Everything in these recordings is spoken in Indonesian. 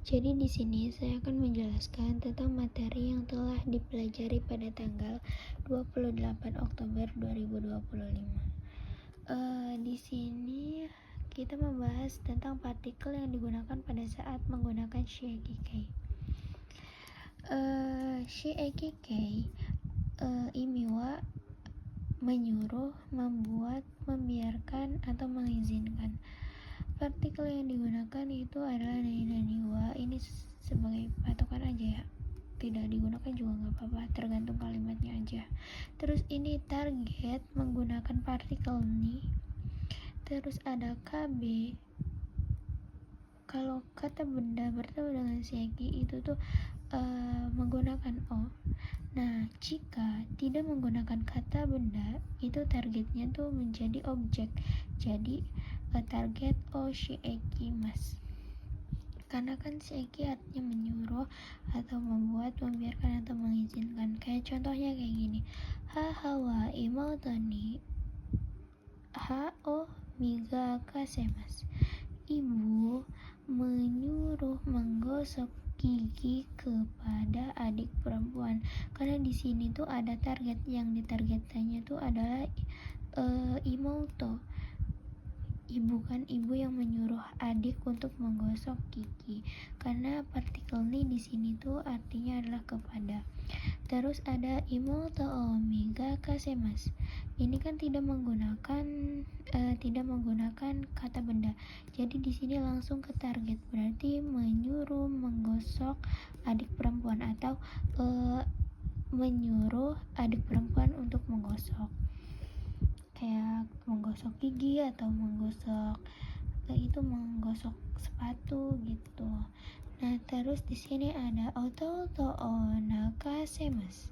Jadi di sini saya akan menjelaskan tentang materi yang telah dipelajari pada tanggal 28 Oktober 2025. Di sini kita membahas tentang partikel yang digunakan pada saat menggunakan Shigeki. Shigeki Imiwa menyuruh, membuat, membiarkan, atau mengizinkan. Partikel yang digunakan itu adalah nani wa. Ini sebagai patokan aja ya, tidak digunakan juga nggak apa-apa, tergantung kalimatnya aja. Terus ini target menggunakan partikel ni. Terus ada KB. Kalau kata benda bertemu dengan Shigeki itu tuh menggunakan O. Nah, jika tidak menggunakan kata benda, itu targetnya tuh menjadi objek. Jadi target O Shigeki mas. Karena kan Shigeki artinya menyuruh atau membuat, membiarkan atau mengizinkan. Kayak contohnya kayak gini. Hahawa imautani ha o miga kasemas. Ibu menyuruh menggosok gigi kepada adik perempuan. Karena di sini tuh ada target, yang ditargetkannya tuh adalah imouto. Ibu kan, ibu yang menyuruh adik untuk menggosok gigi. Karena partikel ni di sini tuh artinya adalah kepada. Terus ada imouto omega kasemas. Ini kan tidak menggunakan kata benda. Jadi di sini langsung ke target, berarti menyuruh menggosok adik perempuan atau menyuruh adik perempuan untuk menggosok. Kayak menggosok gigi atau menggosok sepatu gitu. Nah, terus di sini ada oto nakasemas.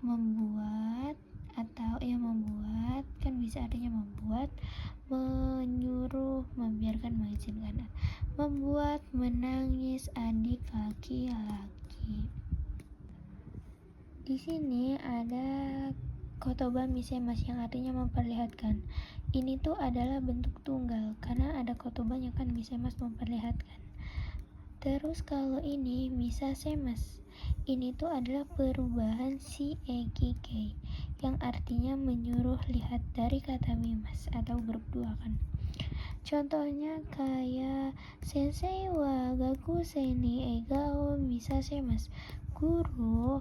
Membuat atau membuat kan bisa artinya membuat, menyuruh, membiarkan, mengizinkan. Membuat menangis adik laki-laki. Di sini ada kotoba misemas yang artinya memperlihatkan. Ini tuh adalah bentuk tunggal karena ada kotobanya kan, misemas memperlihatkan. Terus kalau ini misasemas, ini tuh adalah perubahan si ekike yang artinya menyuruh, lihat dari kata mimas atau grup 2 kan. Contohnya kayak sensei wa gakusei ni egao misasemas. Guru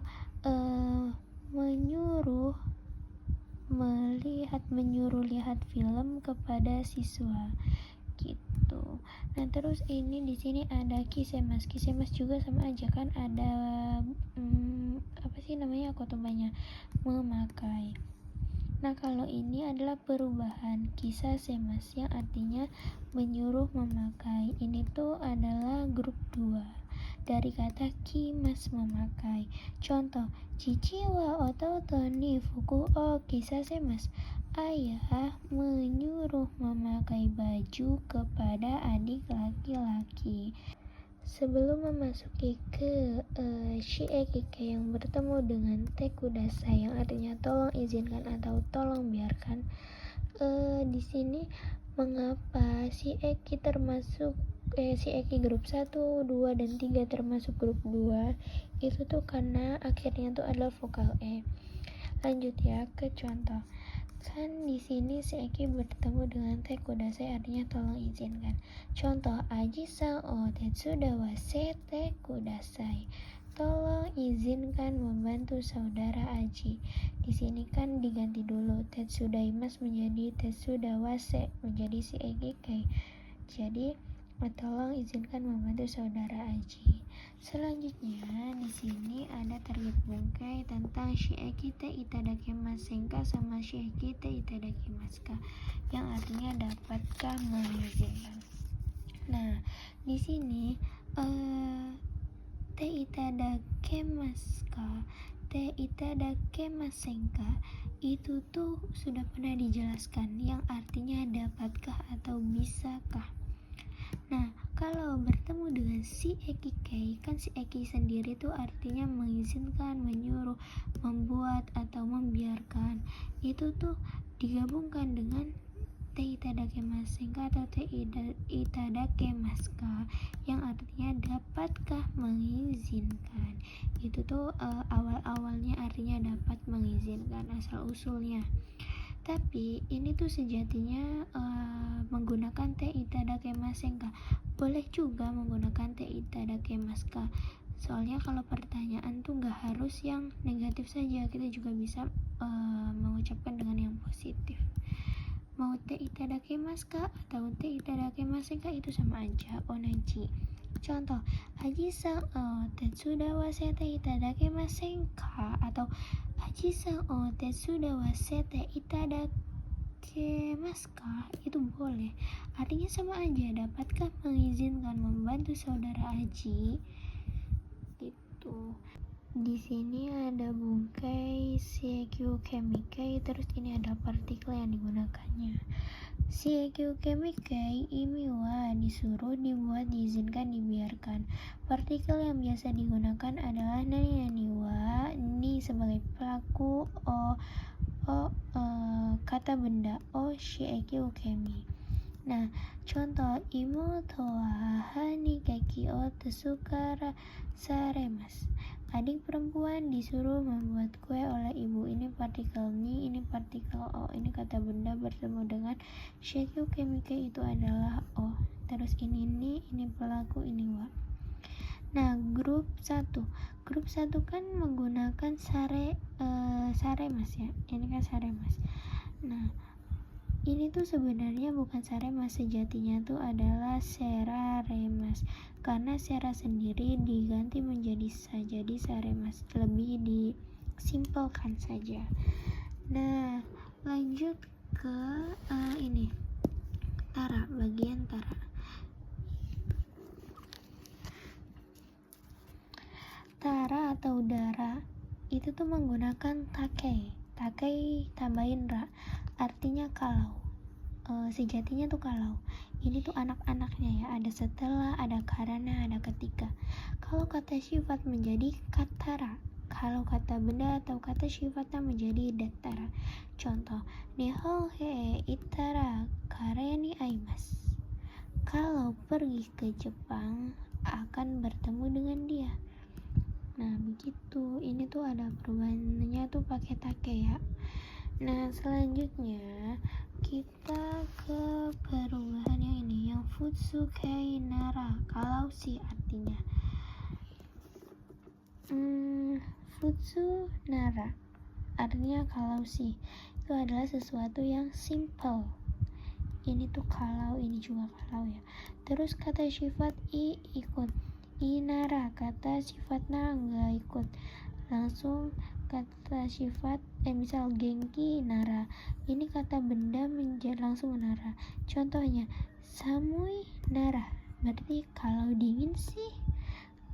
menyuruh lihat film kepada siswa gitu. Nah, terus ini di sini ada kisemas. Kisemas juga sama aja kan, ada kotobanya memakai. Nah, kalau ini adalah perubahan kisah semas yang artinya menyuruh memakai. Ini tuh adalah grup 2 dari kata kimas, memakai. Contoh, cici wa ototo ni fuku o kisah semas. Ayah menyuruh memakai baju kepada adik laki-laki. Sebelum memasuki ke Shigeki yang bertemu dengan tekudasai yang artinya tolong izinkan atau tolong biarkan, di sini mengapa Shigeki termasuk Shigeki grup 1, 2, dan 3 termasuk grup 2 itu tuh karena akhirnya tuh adalah vokal E. Lanjut ya ke contoh. Kan di sini Shigeki bertemu dengan tekudasai artinya tolong izinkan. Contoh, Aji-san o tetsuda wa sete kudasai. Tolong izinkan membantu saudara Aji. Di sini kan diganti dulu tetsudaimas menjadi tetsuda wase, menjadi Shigeki. Jadi tolong izinkan membantu saudara Aji. Selanjutnya di sini ada target bungkai tentang Shigeki te itadakimasenka sama Shigeki te itadakimaska yang artinya dapatkah mengizinkan. Nah, di sini te itadakimasenka itu tuh sudah pernah dijelaskan, yang artinya dapatkah atau bisakah. Nah, kalau bertemu dengan Shigeki, kan Shigeki sendiri tuh artinya mengizinkan, menyuruh, membuat, atau membiarkan. Itu tuh digabungkan dengan te itadakimasen atau te itadakimasu yang artinya dapatkah mengizinkan. Itu tuh awal-awalnya artinya dapat mengizinkan, asal usulnya. Tapi ini tuh sejatinya menggunakan te itadakimasen. Boleh juga menggunakan te itadakimasu. Soalnya kalau pertanyaan tuh gak harus yang negatif saja, kita juga bisa mengucapkan dengan yang positif. Mau te itadakimasu atau te itadakimasen itu sama aja, onaji. Contoh, Aji-san tetsuda wasete itadakimasen atau Aji-san tetsuda wasete itadakimasu itu boleh. Artinya sama aja, dapatkah mengizinkan membantu saudara Aji? Gitu. Di sini ada bungkai seikyu kemikai, terus ini ada partikel yang digunakannya. Seikyu kemikai imi wa disuruh, dibuat, diizinkan, dibiarkan. Partikel yang biasa digunakan adalah nani wa, ni sebagai pelaku, kata benda, seikyu kemi. Nah, contoh imoto wa hani keki o tsukara saremas. Adik perempuan disuruh membuat kue oleh ibu. Ini partikel ni, ini partikel o. Ini kata benda bertemu dengan seikyu kemikai, itu adalah o. Terus ini ni, ini pelaku, ini wa. Nah, grup 1 kan menggunakan saremas ya. Ini kan saremas. Nah, ini tuh sebenarnya bukan saremas, sejatinya tuh adalah seraremas, karena sera sendiri diganti menjadi sa, jadi saremas, lebih disimpelkan saja. Nah, lanjut ke ini tara, bagian tara. Tara atau dara itu tuh menggunakan takei tambahin ra, artinya kalau. Sejatinya tuh kalau. Ini tuh anak-anaknya ya, ada setelah, ada karena, ada ketika. Kalau kata sifat menjadi katara, kalau kata benda atau kata sifatnya menjadi dattara. Contoh, nihon he itara kare ni aimasu. Kalau pergi ke Jepang akan bertemu dengan dia. Nah, begitu. Ini tuh ada perubahannya tuh pakai take ya. Nah, selanjutnya kita ke perubahan yang ini, yang futsukei nara, kalau si artinya. Futsu nara artinya kalau si, itu adalah sesuatu yang simple. Ini tuh kalau, ini juga kalau ya. Terus kata sifat i ikut, inara kata sifatnya enggak ikut, langsung kata sifat misal genki nara, ini kata benda menjadi langsung nara. Contohnya samui nara, berarti kalau dingin sih.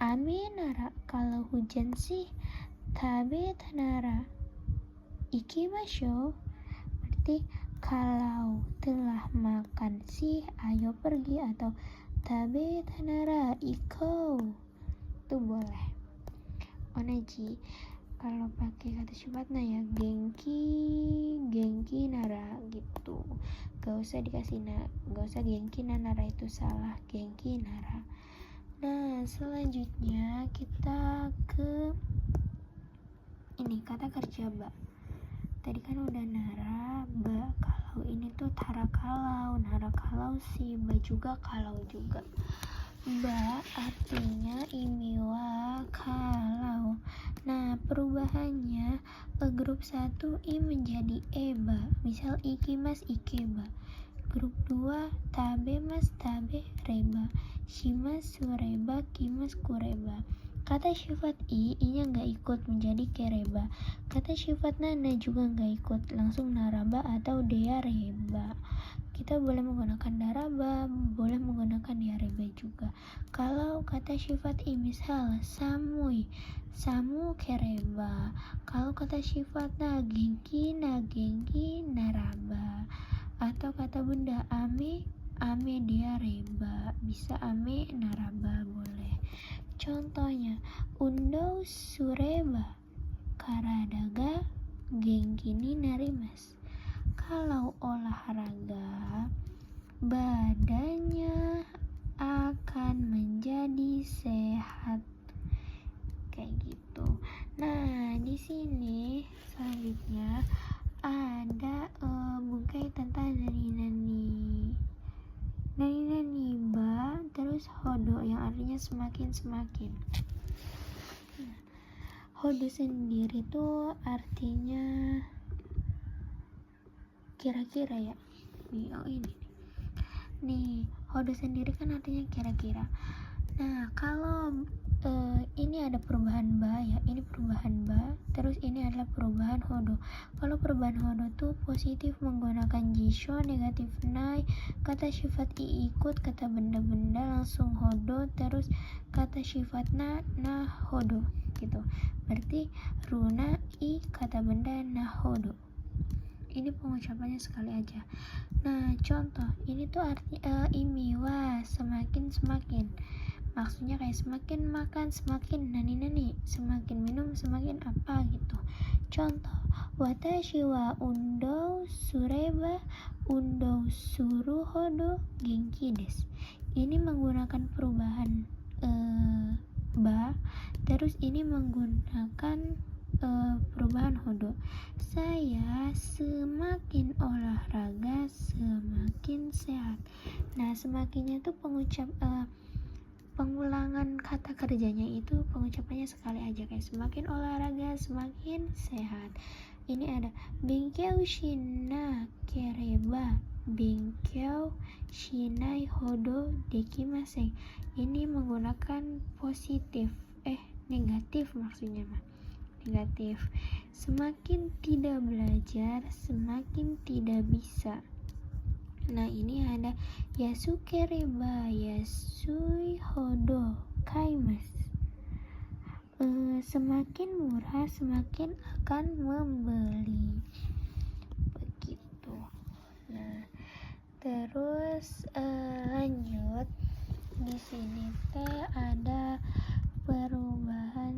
Ame nara, kalau hujan sih. Tabe nara ikimashou, berarti kalau telah makan sih ayo pergi, atau tabe nara iko, itu boleh. Onaji kalau pakai kata sifatnya ya, genki nara gitu, gak usah genki nara, itu salah, genki nara. Nah, selanjutnya kita ke ini kata kerja ba. Tadi kan udah nara, ba kalau, ini tuh tara kalau, nara kalau si, ba juga kalau juga. Ba artinya imiwa kalau. Nah, perubahannya grup 1 i menjadi eba, misal ikimas ikeba. Grup 2 tabe mas tabe reba, shimas sureba kimas kureba. Kata sifat i-nya nggak ikut menjadi kereba. Kata sifat nana juga nggak ikut, langsung naraba atau deareba. Kita boleh menggunakan daraba, boleh menggunakan deareba juga. Kalau kata sifat i misal samui, samu kereba. Kalau kata sifat na genki naraba. Atau kata benda ame deareba, bisa ame naraba boleh. Contohnya, undo sureba karadaga genki ni narimasu. Kalau olahraga, badannya akan menjadi sehat. Kayak gitu. Nah, di sini selanjutnya ada bungkai tentang nani-nani ba, terus hodo yang artinya semakin. Hodo sendiri tuh artinya kira-kira ya. Ini nih, hodo sendiri kan artinya kira-kira. Nah, kalau ini ada perubahan ba ya, ini perubahan ba, terus ini adalah perubahan hodo. Kalau perubahan hodo tuh positif menggunakan jisho, negatif nai, kata sifat i ikut, kata benda-benda langsung hodo, terus kata sifatna na hodo gitu. Berarti runa i kata benda na hodo. Ini pengucapannya sekali aja. Nah, contoh ini tuh arti imiwa, semakin. Maksudnya kayak semakin makan, semakin nani, semakin minum, semakin apa gitu. Contoh, watashi wa undo sureba undo suru hodo genki desu. Ini menggunakan perubahan ba, terus ini menggunakan perubahan hodo. Saya semakin olahraga semakin sehat. Nah, semakinnya tuh pengulangan kata kerjanya itu pengucapannya sekali aja, kayak semakin olahraga semakin sehat. Ini ada benkyou shina kereba benkyou shinai hodo dekimasen. Ini menggunakan positif, negatif maksudnya mah. Negatif. Semakin tidak belajar semakin tidak bisa. Nah, ini ada yasukereba yasui hodo kaimasu. Semakin murah semakin akan membeli. Begitu. Nah, terus lanjut. Di sini teh ada perubahan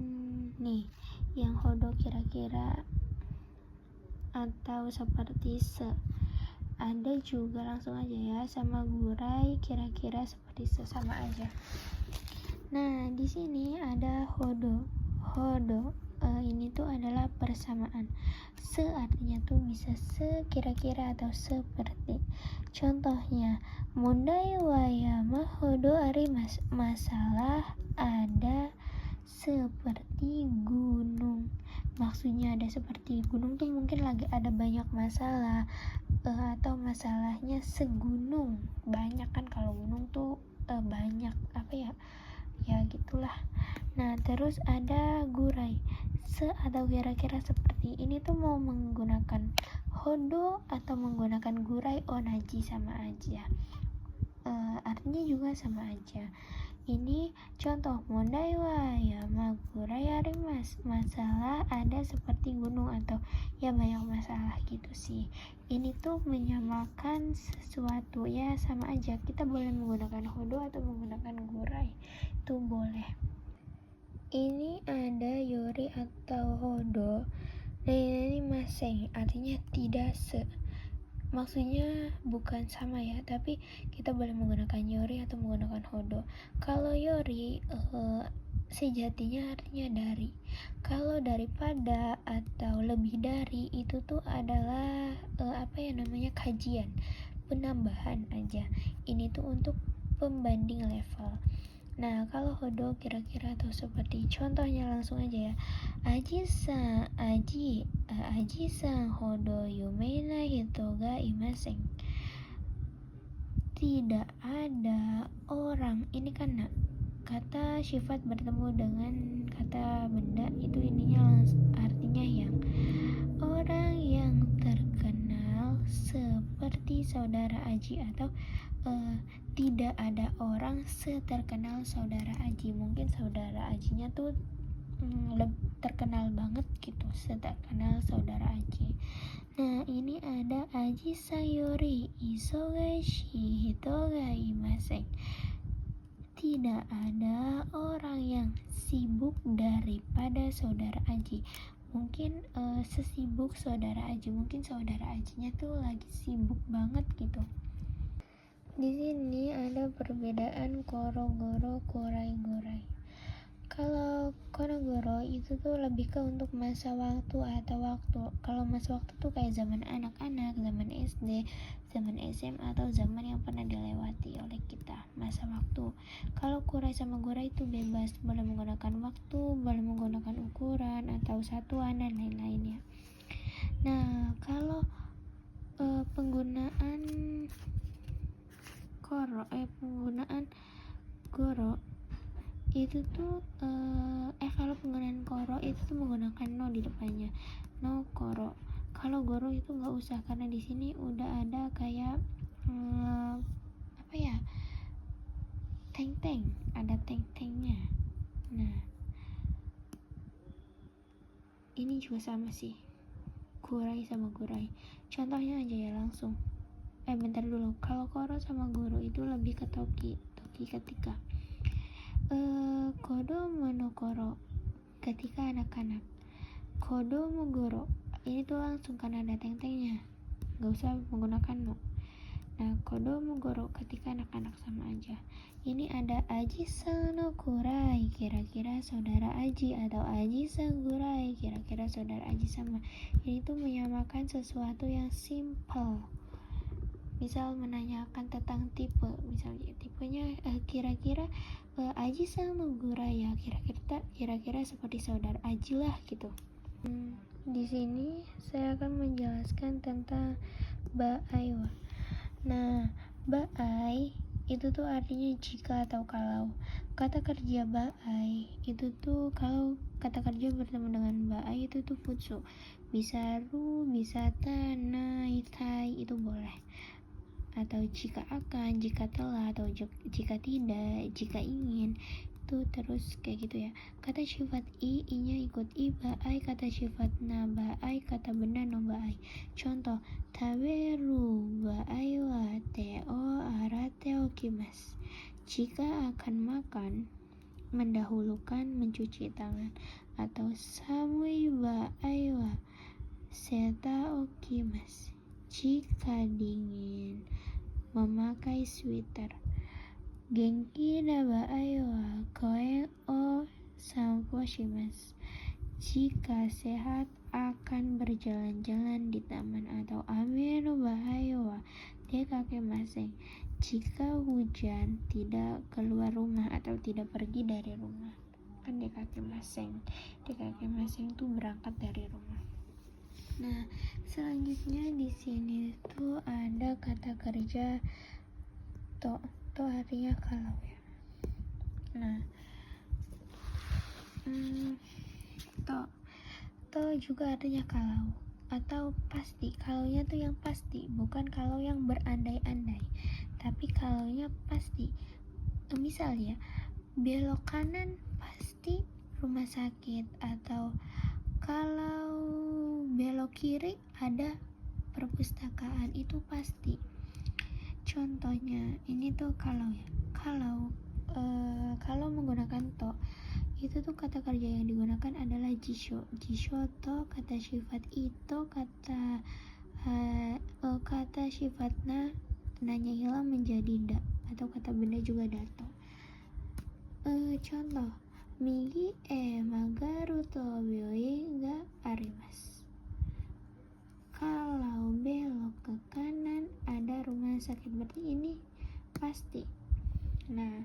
nih yang hodo kira-kira atau seperti ada juga langsung aja ya, sama gurai kira-kira seperti sama aja. Nah, di sini ada hodo. Ini tuh adalah persamaan. Artinya tuh bisa kira-kira atau seperti. Contohnya, mondai wa yama hodo arimasu. Masalah ada seperti gunung. Maksudnya ada seperti gunung tuh mungkin lagi ada banyak masalah, atau masalahnya segunung. Banyak kan kalau gunung tuh banyak ya gitulah. Nah, terus ada gurai atau kira-kira seperti ini tuh mau menggunakan hodo atau menggunakan gurai onaji sama aja, artinya juga sama aja. Ini contoh mondai wa yama gurai arimasu. Masalah ada seperti gunung atau ya banyak masalah gitu sih. Ini tuh menyamakan sesuatu ya, sama aja. Kita boleh menggunakan hodo atau menggunakan gurai, itu boleh. Ini ada yori atau hodo nani maseng, artinya tidak maksudnya bukan sama ya, tapi kita boleh menggunakan yori atau menggunakan hodo. Kalau yori sejatinya artinya dari. Kalau daripada atau lebih dari itu tuh adalah kajian, penambahan aja. Ini tuh untuk pembanding level. Nah, kalau hodo kira-kira atau seperti contohnya langsung aja ya. Aji san hodo yumena hito ga imasen. Tidak ada orang, ini kan kata sifat bertemu dengan kata benda, itu ininya artinya yang. Orang yang terkenal seperti saudara Aji, atau tidak ada orang seterkenal saudara Aji. Mungkin saudara Ajinya tuh terkenal banget gitu, seterkenal saudara Aji. Nah, ini ada Aji sayori isogashi hito ga imasen. Tidak ada orang yang sibuk daripada saudara Aji. mungkin sesibuk saudara Aji, mungkin saudara Ajinya tuh lagi sibuk banget gitu. Di sini ada perbedaan koro, goro, kurai, gurai. Kalau Konogoro itu tuh lebih ke untuk masa waktu atau waktu. Kalau masa waktu tuh kayak zaman anak-anak, zaman SD, zaman SMA, atau zaman yang pernah dilewati oleh kita, masa waktu. Kalau kurai sama gurai itu bebas, boleh menggunakan waktu, boleh menggunakan ukuran atau satuan dan lain-lainnya. Nah, kalau penggunaan penggunaan goro itu tuh kalau penggunaan koro itu tuh menggunakan no di depannya, no koro. Kalau goro itu nggak usah, karena di sini udah ada kayak teng-teng, ada teng-tengnya. Nah, ini juga sama sih, kurai sama gurai. Contohnya aja ya langsung. Bentar dulu. Kalau koro sama goro itu lebih ke toki ketika kodo monokoro ketika anak-anak, kodo mogoro ini tuh langsung karena ada teng-tengnya, gak usah menggunakan no. Nah, kodo mogoro ketika anak-anak sama aja. Ini ada aji san no kurai, kira-kira saudara Aji, atau aji san gurai, kira-kira saudara Aji sama. Ini tuh menyamakan sesuatu yang simple. Misal menanyakan tentang tipe, misalnya tipenya kira-kira Aji sama gurai ya, kira-kira seperti saudara Aji lah gitu. Di sini saya akan menjelaskan tentang ba'ai. Nah, ba'ai itu tuh artinya jika atau kalau. Kata kerja ba'ai itu tuh kalau kata kerja bertemu dengan ba'ai itu tuh futsu. Bisa ru, bisa ta, nai, tai itu boleh. Atau jika akan, jika telah, atau jika tidak, jika ingin, itu terus kayak gitu ya. Kata sifat nya ikut ba'ai, kata sifat na ba'ai, kata benda no ba'ai. Contoh, taberu ba'ai wa teo arate okimasu. Jika akan makan, mendahulukan mencuci tangan. Atau samui ba'ai wa seta okimasu. Jika dingin, memakai sweater. Genki na ba'ai wa koen o sanpo shimasu. Jika sehat, akan berjalan-jalan di taman. Atau ame no ba'ai wa dekakemasen. Jika hujan, tidak keluar rumah atau tidak pergi dari rumah. Kan dekakemasen itu berangkat dari rumah. Nah, selanjutnya di sini tuh ada kata kerja to artinya kalau ya. Nah, to juga artinya kalau atau pasti. Kalaunya tuh yang pasti, bukan kalau yang berandai-andai, tapi kalaunya pasti. Misal ya, belok kanan pasti rumah sakit, atau kalau belok kiri ada perpustakaan, itu pasti. Contohnya ini tuh kalau ya, kalau menggunakan to itu tuh kata kerja yang digunakan adalah jisho to, kata sifat ito, kata sifat nanya hilang menjadi da, atau kata benda juga dato. Contoh, migi magaru to byoi ga arimasu. Kalau belok ke kanan ada rumah sakit, berarti ini pasti. Nah,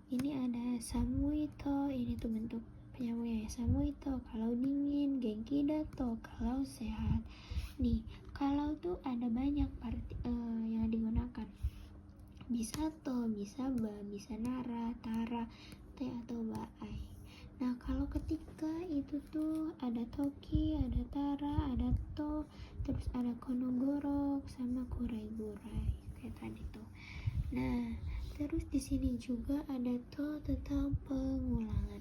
ini ada samui to, ini tuh bentuk penyambungnya ya. Samui to kalau dingin, genki dato kalau sehat. Nih, kalau tuh ada banyak yang digunakan. Bisa to, bisa ba, bisa nara, tara, te atau ba'ai. Nah, kalau ketika itu tuh ada toki, ada tara, ada to, terus ada konogoro sama kurai-gurai kayak tadi tuh. Nah, terus di sini juga ada to tentang pengulangan.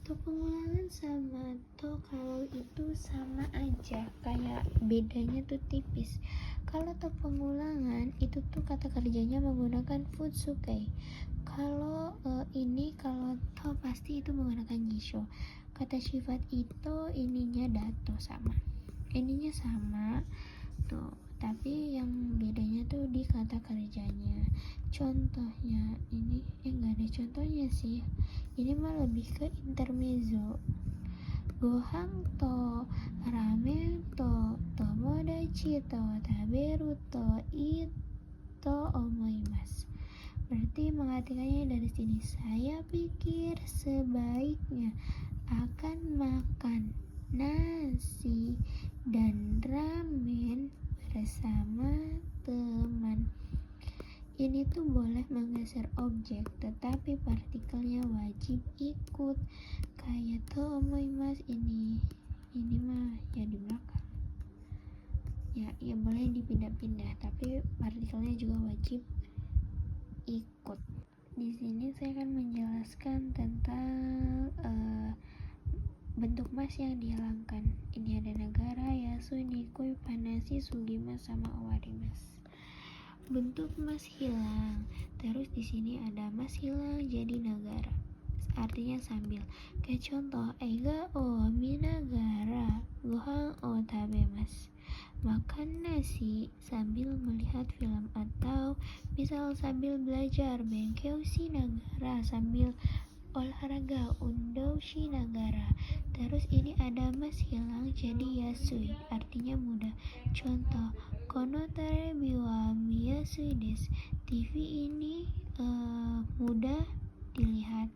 To pengulangan sama to kalau itu sama aja, kayak bedanya tuh tipis. Kalau to pengulangan itu tuh kata kerjanya menggunakan futsukai. Kalau kalau to pasti itu menggunakan gisho. Kata sifat itu ininya dato sama. Ininya sama tuh, tapi yang bedanya tuh di kata kerjanya. Contohnya ini enggak ada contohnya sih. Ini mah lebih ke intermezzo. Gohan to, ramen to, tomodachi to, taberu to, ito omoimasu. Berarti mengartikannya dari sini, saya pikir sebaiknya akan makan nasi dan ramen bersama teman. Ini tuh boleh menggeser objek, tetapi partikelnya wajib ikut. Kayak to omoimasu ini mah ya di belakang. Ya boleh dipindah-pindah, tapi partikelnya juga wajib ikut. Di sini saya akan menjelaskan tentang bentuk mas yang dihilangkan. Ini ada nagara, yasu, nikoi, panasi, sugimas, sama owarimas. Bentuk mas hilang. Terus di sini ada mas hilang jadi nagara. Artinya sambil. Kayak contoh, eiga o minagara, gohan o tabemas. Makan nasi sambil melihat film, atau misal sambil belajar, benkeu shinagara, sambil olahraga, undou shinagara. Terus ini ada mas hilang jadi yasui, artinya mudah. Contoh, kono terebi wa miyasui desu. TV ini mudah dilihat.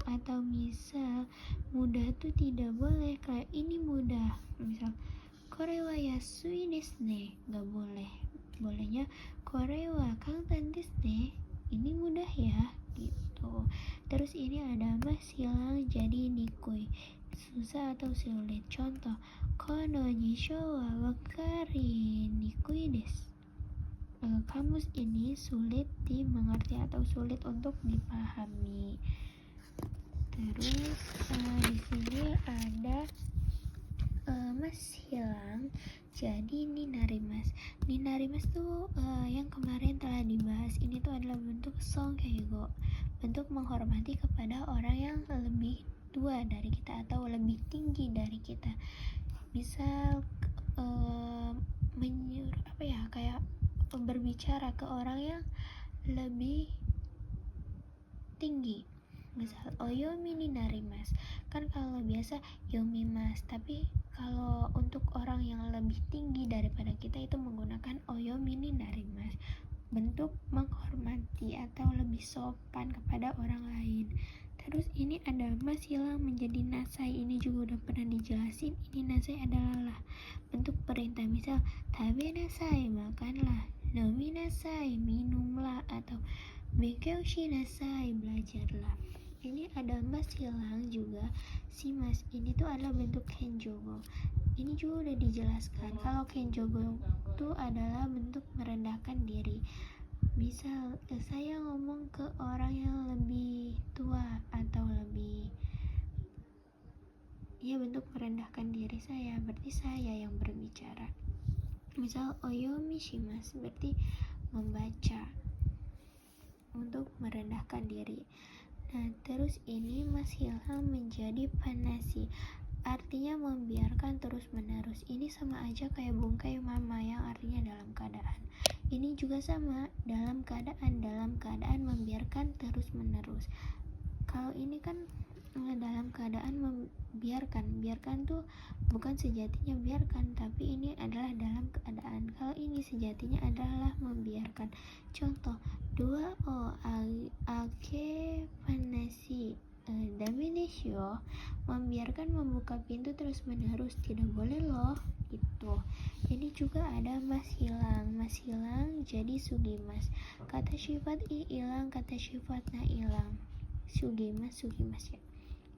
Atau misal mudah tuh tidak boleh, kayak ini mudah. Misal kore wa yasui desu ne, gak boleh. Bolehnya kore wa kantan desu ne, ini mudah ya gitu. Terus ini ada mas hilang jadi nikoi, susah atau sulit. Contoh, kono jisho wa wakari nikoi desu. Kamus ini sulit dimengerti atau sulit untuk dipahami. Terus di sini ada mas hilang jadi ninarimas. Ninarimas tuh yang kemarin telah dibahas. Ini tuh adalah bentuk songheigo, bentuk menghormati kepada orang yang lebih tua dari kita atau lebih tinggi dari kita. Misal kayak berbicara ke orang yang lebih tinggi. Misal oyomi ni narimas, kan kalau biasa yomimas, tapi kalau untuk orang yang lebih tinggi daripada kita itu menggunakan oyomi ni narimas, bentuk menghormati atau lebih sopan kepada orang lain. Terus ini ada mas hilang menjadi nasai. Ini juga udah pernah dijelasin. Ini nasai adalah bentuk perintah. Misal tabe nasai, makanlah, nomi nasai, minumlah, atau bekeu shinasai, belajarlah. Ini ada mas hilang juga. Si mas ini tuh adalah bentuk kenjogo. Ini juga udah dijelaskan. Kalau kenjogo itu adalah bentuk merendahkan diri. Misal saya ngomong ke orang yang lebih tua atau lebih, ya bentuk merendahkan diri saya, berarti saya yang berbicara. Misal oyomi shimasu, berarti membaca, untuk merendahkan diri. Nah, terus ini mas hilang menjadi panasi, artinya membiarkan terus menerus. Ini sama aja kayak bungkai mama yang artinya dalam keadaan. Ini juga sama, dalam keadaan membiarkan terus menerus. Kalau ini kan dalam keadaan biarkan tuh bukan sejatinya biarkan, tapi ini adalah dalam keadaan. Kalau ini sejatinya adalah membiarkan. Contoh, dua o ake panasi dame desu yo, membiarkan membuka pintu terus menerus, tidak boleh loh gitu. Ini juga ada mas hilang jadi sugimas. Kata sifat i hilang, kata sifat na hilang, sugimas ya.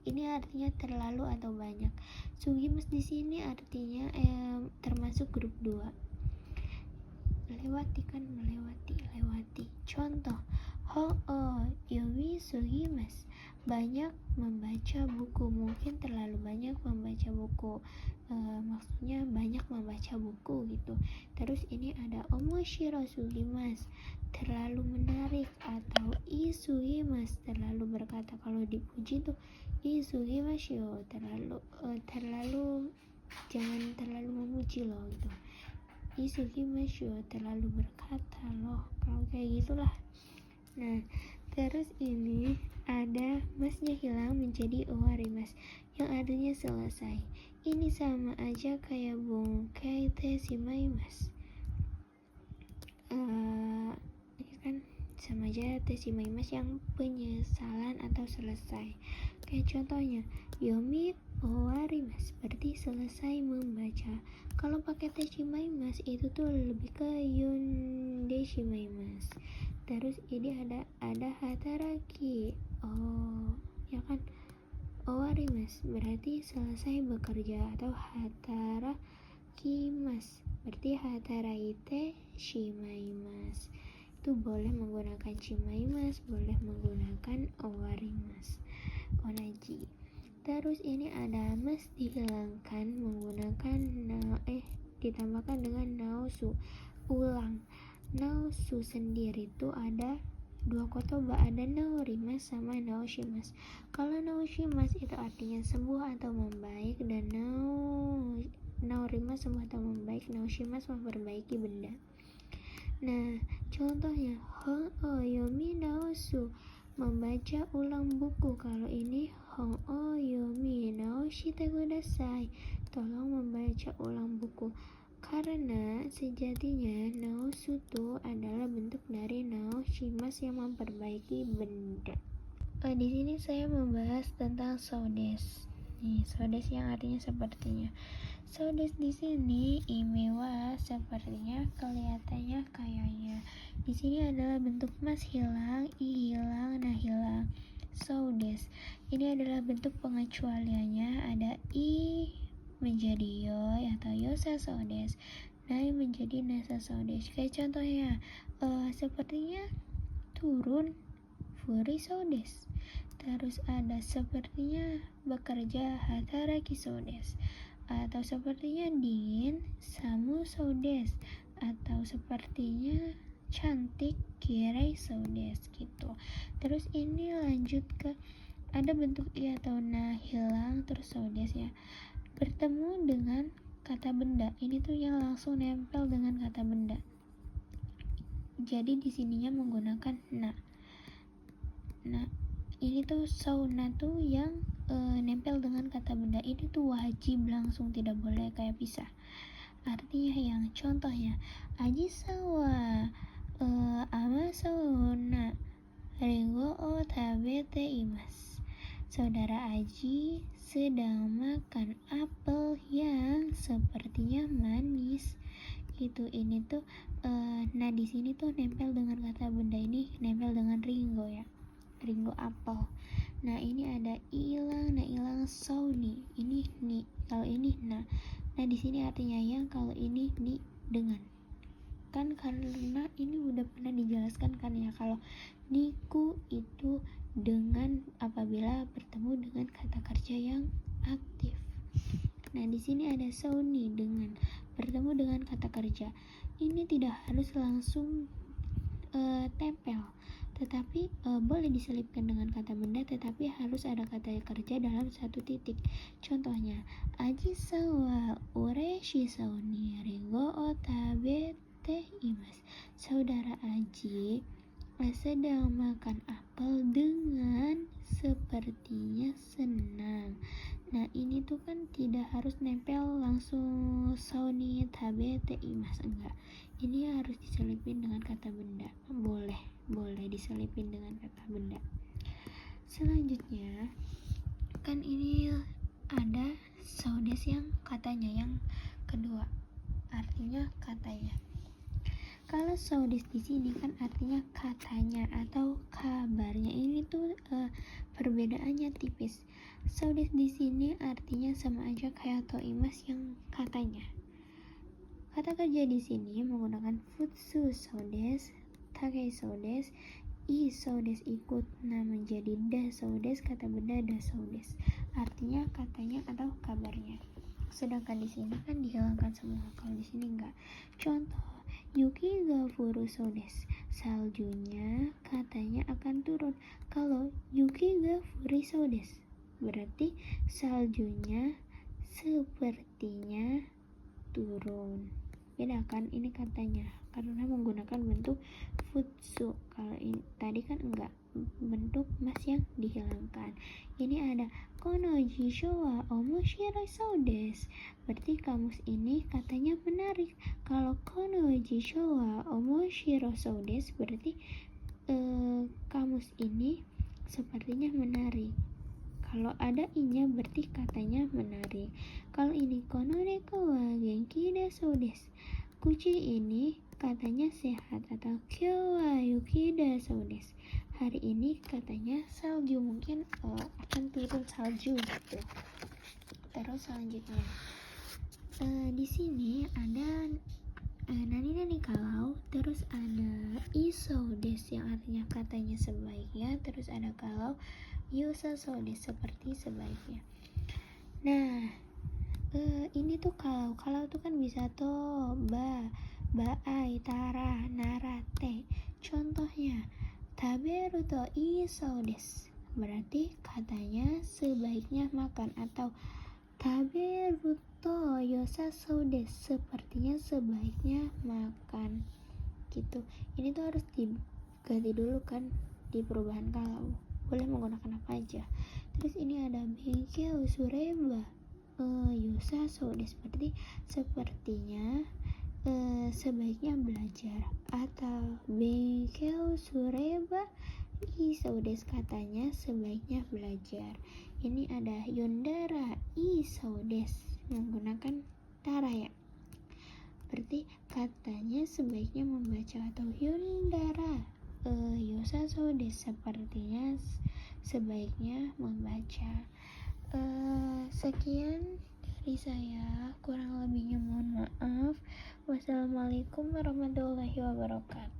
Ini artinya terlalu atau banyak. Sugimas di sini artinya termasuk grup 2. melewati kan, lewati. Contoh, yomi sugimasu, banyak membaca buku. Mungkin terlalu banyak membaca buku, maksudnya banyak membaca buku gitu. Terus ini ada omoshiro sugimasu, terlalu menarik, atau isugimasu, terlalu berkata. Kalau dipuji tuh isugimasu, terlalu jangan terlalu memuji loh gitu. Isugimasu, terlalu berkata loh, kalau kayak gitulah. Nah, terus ini ada masnya hilang menjadi owarimasu, yang artinya selesai. Ini sama aja kayak bongkai teshimaimasu. Ini kan sama aja teshimaimasu yang penyesalan atau selesai. Kayak contohnya, yomi owarimasu berarti selesai membaca. Kalau pakai teshimaimasu itu tuh lebih ke yonde shimaimasu. Terus ini ada hataraki, ya kan, owarimasu berarti selesai bekerja, atau hatarakimasu berarti hataraite shimaimasu. Itu boleh menggunakan shimaimasu, boleh menggunakan owarimasu, onaji. Terus ini ada mas dihilangkan menggunakan ditambahkan dengan naosu, ulang. Naosu sendiri itu ada dua kotoba, ada naorimasu sama naoshimasu. Kalau naoshimasu itu artinya sembuh atau membaik, dan naorimasu sembuh atau membaik, naoshimasu memperbaiki benda. Nah, contohnya yomi naosu, membaca ulang buku. Kalau ini yomi naoshite kudasai, tolong membaca ulang buku. Karena sejatinya naosu itu adalah bentuk dari naoshimasu yang memperbaiki benda. Di sini saya membahas tentang sodes. Nih, sodes yang artinya sepertinya. Sodes di sini imewa, sepertinya, kelihatannya, kayaknya. Di sini adalah bentuk mas hilang, i hilang, nah hilang. Sodes ini adalah bentuk pengecualiannya, ada i menjadi yoi atau yosa sodes, nai menjadi nasa sodes. Kayak contohnya, sepertinya turun, furi sodes. Terus ada sepertinya bekerja, hataraki sodes. Atau sepertinya dingin, samu sodes. Atau sepertinya cantik, kirei sodes gitu. Terus ini lanjut ke ada bentuk i atau na hilang, terus sodes ya, bertemu dengan kata benda. Ini tuh yang langsung nempel dengan kata benda. Jadi di sininya menggunakan na. Nah, ini tuh sauna tuh yang nempel dengan kata benda. Ini tuh wajib langsung, tidak boleh kayak pisah. Artinya yang contohnya, aji sawa ama sauna ringo o tabete imasu. Saudara Aji sedang makan apel yang sepertinya manis gitu. Ini tuh nah di sini tuh nempel dengan kata benda, ini nempel dengan ringo ya, ringo apel. Nah ini ada ilang, nah ilang sauni, ini ni, kalau ini nah di sini artinya yang, kalau ini ni dengan. Kan karena ini udah pernah dijelaskan kan ya, kalau niku itu dengan apabila bertemu dengan kata kerja yang aktif. Nah di sini ada sauni, dengan bertemu dengan kata kerja. Ini tidak harus langsung tempel, tetapi boleh diselipkan dengan kata benda, tetapi harus ada kata kerja dalam satu titik. Contohnya, aji sawa ureshi sauni ringo o tabete imasu. Saudara Aji sedang makan apel dengan sepertinya senang. Nah ini tuh kan tidak harus nempel langsung sauni tabete imasu, enggak. Ini harus diselipin dengan kata benda. Boleh diselipin dengan kata benda. Selanjutnya kan ini ada sodes yang katanya, yang kedua artinya katanya. Kalau sodes di sini kan artinya katanya atau kabarnya. Ini tuh perbedaannya tipis. Sodes di sini artinya sama aja kayak toimas yang katanya. Kata kerja di sini menggunakan futsu sodes, takei sodes, i sodes ikut menjadi da sodes, kata benda da sodes. Artinya katanya atau kabarnya. Sedangkan di sini kan dihilangkan semua. Kalau di sini enggak. Contoh, Yuki ga furu sodes. Saljunya katanya akan turun. Kalau Yuki ga furi sodes, berarti saljunya sepertinya turun. Beda kan ini katanya karena menggunakan bentuk futsu. Kalau ini tadi kan enggak, bentuk mas yang dihilangkan. Ini ada kono jisho wa omoshiroi so desu, berarti kamus ini katanya menarik. Kalau kono jisho wa omoshiroi so desu berarti kamus ini sepertinya menarik. Kalau ada inya berarti katanya menarik. Kalau ini kono neko wa genki desu desu, kucing ini katanya sehat. Atau kyou wa yuki desu desu, hari ini katanya salju, mungkin akan turun salju gitu. Terus selanjutnya di sini ada nani kalau, terus ada iso des yang artinya katanya sebaiknya, terus ada kalau yusa so des seperti sebaiknya. Nah ini tuh kalau tuh kan bisa to ai tara nara te. Contohnya taberu to iso des, berarti katanya sebaiknya makan. Atau taberu to yosa so des, sepertinya sebaiknya makan gitu. Ini tuh harus diganti dulu kan di perubahan kalau. Boleh menggunakan apa aja. Terus ini ada benkeu sureba yusa so des, berarti sepertinya sebaiknya belajar. Atau benkeu sureba iso des, katanya sebaiknya belajar. Ini ada yondara iso des, menggunakan tara ya, berarti katanya sebaiknya membaca. Atau yondara yosa so des, sepertinya sebaiknya membaca. Sekian dari saya, kurang lebihnya mohon maaf. Wassalamualaikum warahmatullahi wabarakatuh.